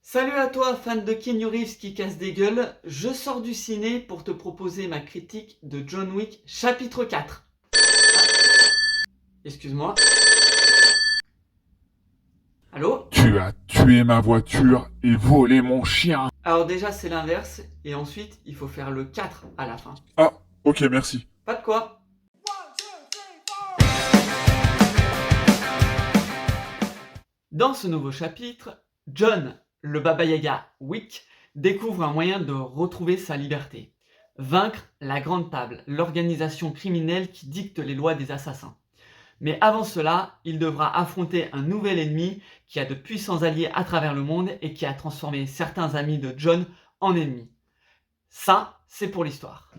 Salut à toi, fan de Keanu Reeves qui casse des gueules, je sors du ciné pour te proposer ma critique de John Wick chapitre 4. Excuse-moi. Allô? Tu as tué ma voiture et volé mon chien. Alors déjà c'est l'inverse, et ensuite il faut faire le 4 à la fin. Ah, ok, merci. Pas de quoi. Dans ce nouveau chapitre, John, le Baba Yaga Wick, découvre un moyen de retrouver sa liberté. Vaincre la Grande Table, l'organisation criminelle qui dicte les lois des assassins. Mais avant cela, il devra affronter un nouvel ennemi qui a de puissants alliés à travers le monde et qui a transformé certains amis de John en ennemis. Ça, c'est pour l'histoire.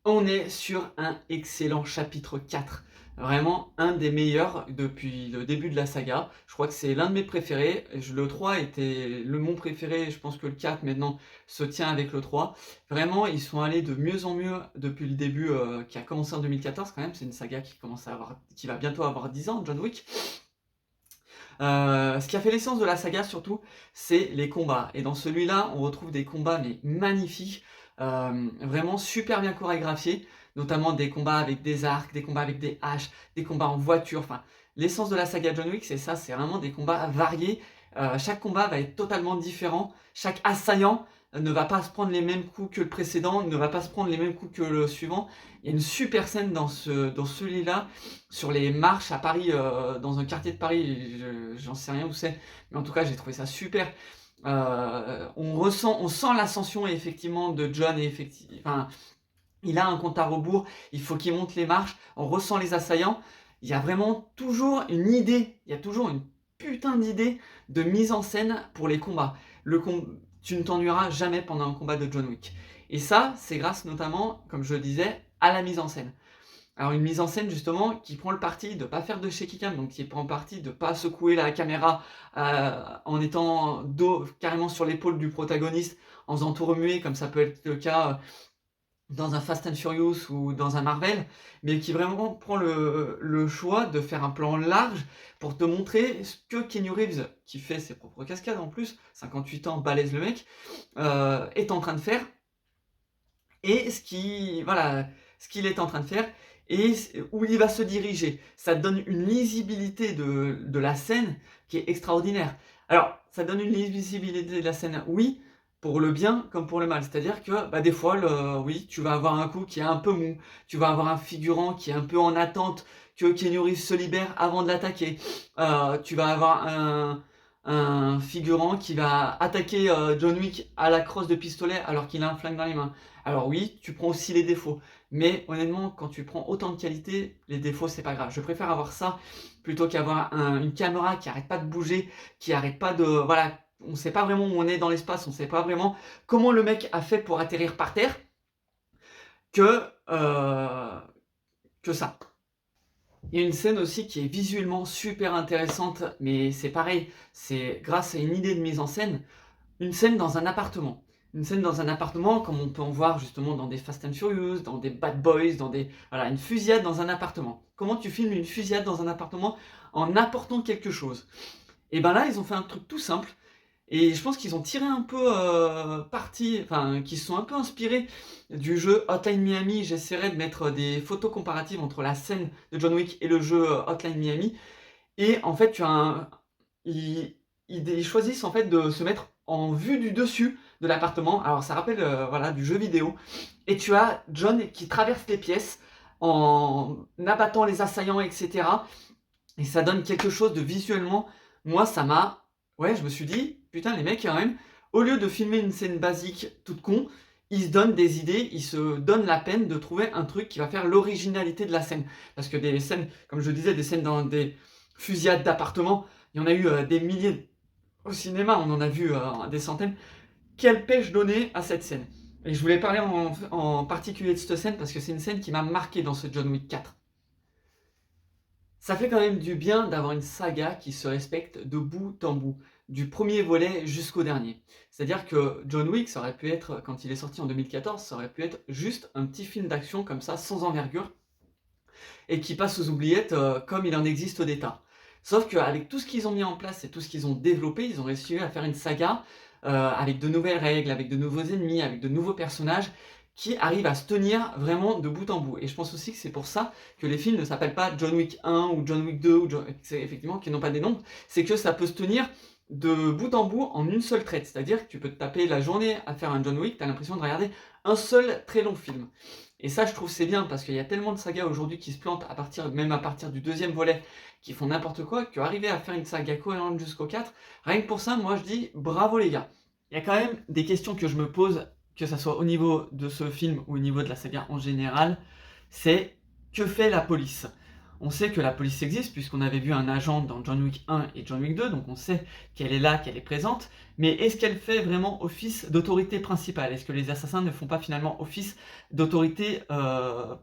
On est sur un excellent chapitre 4. Vraiment un des meilleurs depuis le début de la saga. Je crois que c'est l'un de mes préférés. Le 3 était mon préféré, je pense que le 4 maintenant se tient avec le 3. Vraiment, ils sont allés de mieux en mieux depuis le début qui a commencé en 2014 quand même. C'est une saga qui va bientôt avoir 10 ans, John Wick. Ce qui a fait l'essence de la saga surtout, c'est les combats. Et dans celui-là, on retrouve des combats mais magnifiques, vraiment super bien chorégraphiés, notamment des combats avec des arcs, des combats avec des haches, des combats en voiture. Enfin, l'essence de la saga John Wick, c'est ça, c'est vraiment des combats variés. Chaque combat va être totalement différent. Chaque assaillant ne va pas se prendre les mêmes coups que le précédent, ne va pas se prendre les mêmes coups que le suivant. Il y a une super scène dans celui-là, sur les marches à Paris, dans un quartier de Paris, j'en sais rien où c'est, mais en tout cas j'ai trouvé ça super. On sent l'ascension effectivement de John, enfin, il a un compte à rebours, il faut qu'il monte les marches, on ressent les assaillants, il y a vraiment toujours une idée, il y a toujours une putain d'idée de mise en scène pour les combats. Tu ne t'ennuieras jamais pendant un combat de John Wick. Et ça, c'est grâce notamment, comme je le disais, à la mise en scène. Alors une mise en scène justement qui prend le parti de ne pas faire de shaky cam, donc qui prend le parti de ne pas secouer la caméra en étant dos carrément sur l'épaule du protagoniste, en faisant tout remuer comme ça peut être le cas dans un Fast and Furious ou dans un Marvel, mais qui vraiment prend le choix de faire un plan large pour te montrer ce que Keanu Reeves, qui fait ses propres cascades en plus, 58 ans, balèze le mec, est en train de faire, et ce qu'il est en train de faire, et où il va se diriger. Ça donne une lisibilité de la scène qui est extraordinaire. Alors, ça donne une lisibilité de la scène, oui, pour le bien comme pour le mal. C'est-à-dire que des fois, oui, tu vas avoir un coup qui est un peu mou, tu vas avoir un figurant qui est un peu en attente que Keanu Reeves se libère avant de l'attaquer. Tu vas avoir un figurant qui va attaquer John Wick à la crosse de pistolet alors qu'il a un flingue dans les mains. Alors oui, tu prends aussi les défauts. Mais honnêtement, quand tu prends autant de qualité, les défauts, c'est pas grave. Je préfère avoir ça plutôt qu'avoir une caméra qui arrête pas de bouger, qui arrête pas de... Voilà, on sait pas vraiment où on est dans l'espace, on sait pas vraiment comment le mec a fait pour atterrir par terre, que, euh, que ça. Il y a une scène aussi qui est visuellement super intéressante, mais c'est pareil, c'est grâce à une idée de mise en scène, une scène dans un appartement. Une scène dans un appartement, comme on peut en voir justement dans des Fast and Furious, dans des Bad Boys, dans des... Voilà, une fusillade dans un appartement. Comment tu filmes une fusillade dans un appartement en apportant quelque chose? Et ben là, ils ont fait un truc tout simple, et je pense qu'ils ont tiré un peu parti, enfin, qu'ils se sont un peu inspirés du jeu Hotline Miami. J'essaierai de mettre des photos comparatives entre la scène de John Wick et le jeu Hotline Miami. Et en fait, ils choisissent en fait de se mettre en vue du dessus de l'appartement. Alors ça rappelle voilà, du jeu vidéo. Et tu as John qui traverse les pièces en abattant les assaillants, etc. Et ça donne quelque chose de visuellement. Moi, ça m'a... Ouais, je me suis dit, putain, les mecs, quand même, au lieu de filmer une scène basique toute con, ils se donnent des idées, ils se donnent la peine de trouver un truc qui va faire l'originalité de la scène. Parce que des scènes, comme je disais, des scènes dans des fusillades d'appartements, il y en a eu des milliers au cinéma, on en a vu des centaines. Quelle pêche donner à cette scène? Et je voulais parler en particulier de cette scène parce que c'est une scène qui m'a marqué dans ce John Wick 4. Ça fait quand même du bien d'avoir une saga qui se respecte de bout en bout, du premier volet jusqu'au dernier. C'est-à-dire que John Wick, ça aurait pu être, quand il est sorti en 2014, ça aurait pu être juste un petit film d'action comme ça, sans envergure, et qui passe aux oubliettes comme il en existe des tas. Sauf qu'avec tout ce qu'ils ont mis en place et tout ce qu'ils ont développé, ils ont réussi à faire une saga avec de nouvelles règles, avec de nouveaux ennemis, avec de nouveaux personnages qui arrivent à se tenir vraiment de bout en bout. Et je pense aussi que c'est pour ça que les films ne s'appellent pas John Wick 1 ou John Wick 2, effectivement, qui n'ont pas des noms, c'est que ça peut se tenir de bout en bout en une seule traite. C'est-à-dire que tu peux te taper la journée à faire un John Wick, tu as l'impression de regarder un seul très long film. Et ça, je trouve c'est bien, parce qu'il y a tellement de sagas aujourd'hui qui se plantent, même à partir du 2e volet, qui font n'importe quoi, qu'arriver à faire une saga cohérente jusqu'au 4, rien que pour ça, moi je dis bravo les gars. Il y a quand même des questions que je me pose, que ça soit au niveau de ce film ou au niveau de la saga en général, c'est que fait la police ? On sait que la police existe puisqu'on avait vu un agent dans John Wick 1 et John Wick 2, donc on sait qu'elle est là, qu'elle est présente, mais est-ce qu'elle fait vraiment office d'autorité principale ? Est-ce que les assassins ne font pas finalement office d'autorité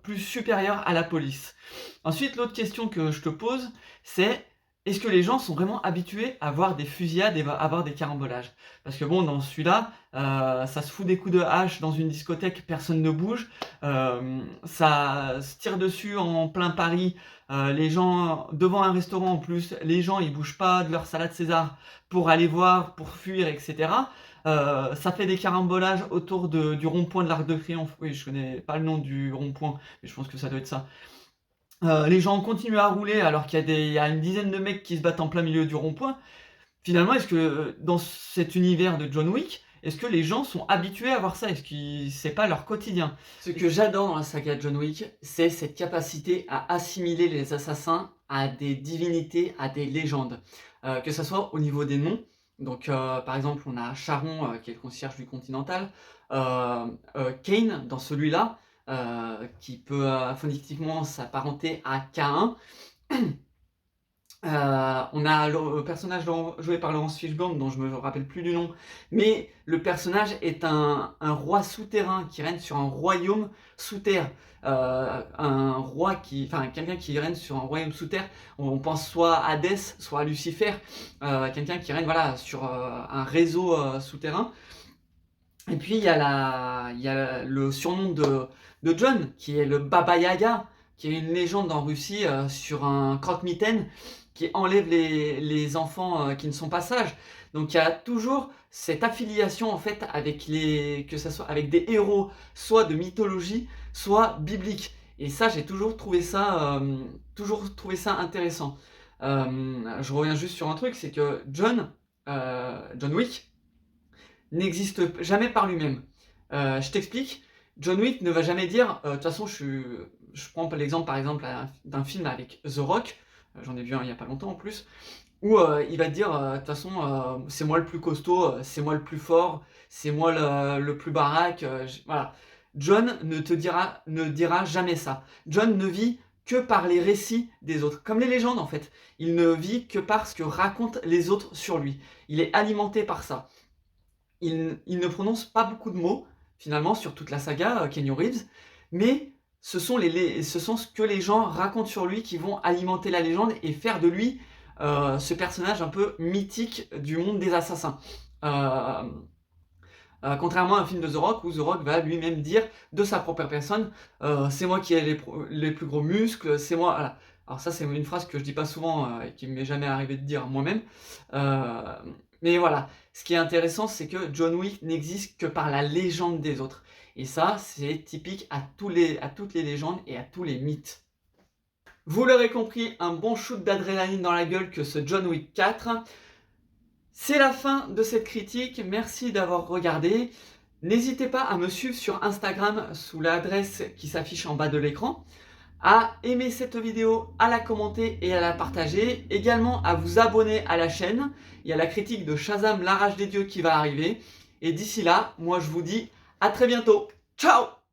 plus supérieure à la police ? Ensuite, l'autre question que je te pose, c'est est-ce que les gens sont vraiment habitués à voir des fusillades et à voir des carambolages ? Parce que bon, dans celui-là, ça se fout des coups de hache dans une discothèque, personne ne bouge, ça se tire dessus en plein Paris, les gens, devant un restaurant en plus, les gens ils bougent pas de leur salade César pour aller voir, pour fuir, etc. Ça fait des carambolages autour du rond-point de l'Arc de Triomphe. Oui, je connais pas le nom du rond-point, mais je pense que ça doit être ça. Les gens continuent à rouler alors qu'il y a une dizaine de mecs qui se battent en plein milieu du rond-point. Finalement, est-ce que dans cet univers de John Wick, est-ce que les gens sont habitués à voir ça ? Est-ce que c'est pas leur quotidien ? Ce que j'adore dans la saga John Wick, c'est cette capacité à assimiler les assassins à des divinités, à des légendes. Que ce soit au niveau des noms. Donc, par exemple, on a Charon, qui est le concierge du Continental. Kane, dans celui-là, qui peut phonétiquement s'apparenter à K1. On a le personnage joué par Laurence Fishburne, dont je me rappelle plus du nom, mais le personnage est un roi souterrain qui règne sur un royaume sous terre. Quelqu'un qui règne sur un royaume sous terre, on pense soit à Hadès, soit à Lucifer, quelqu'un qui règne sur un réseau souterrain. Et puis il y a le surnom de John, qui est le Baba Yaga, qui est une légende en Russie sur un croque-mitaine qui enlève les enfants qui ne sont pas sages. Donc il y a toujours cette affiliation en fait que ça soit avec des héros, soit de mythologie, soit biblique. Et ça, j'ai toujours trouvé ça intéressant. Je reviens juste sur un truc, c'est que John Wick n'existe jamais par lui-même. Je t'explique. John Wick ne va jamais dire, de toute façon, je prends l'exemple par exemple d'un film avec The Rock, j'en ai vu un il n'y a pas longtemps en plus, où il va te dire, de toute façon, c'est moi le plus costaud, c'est moi le plus fort, c'est moi le plus baraque, voilà. John ne dira jamais ça. John ne vit que par les récits des autres, comme les légendes en fait. Il ne vit que par ce que racontent les autres sur lui. Il est alimenté par ça. Il ne prononce pas beaucoup de mots, finalement, sur toute la saga, Keanu Reeves, mais ce sont ce que les gens racontent sur lui qui vont alimenter la légende et faire de lui ce personnage un peu mythique du monde des assassins. Contrairement à un film de The Rock, où The Rock va lui-même dire de sa propre personne, c'est moi qui ai les plus gros muscles, c'est moi... Voilà. Alors ça, c'est une phrase que je dis pas souvent et qui m'est jamais arrivé de dire moi-même. Mais voilà, ce qui est intéressant, c'est que John Wick n'existe que par la légende des autres. Et ça, c'est typique à toutes les légendes et à tous les mythes. Vous l'aurez compris, un bon shoot d'adrénaline dans la gueule que ce John Wick 4. C'est la fin de cette critique, merci d'avoir regardé. N'hésitez pas à me suivre sur Instagram sous l'adresse qui s'affiche en bas de l'écran, à aimer cette vidéo, à la commenter et à la partager, également à vous abonner à la chaîne. Il y a la critique de Shazam, la rage des dieux qui va arriver. Et d'ici là, moi je vous dis à très bientôt. Ciao!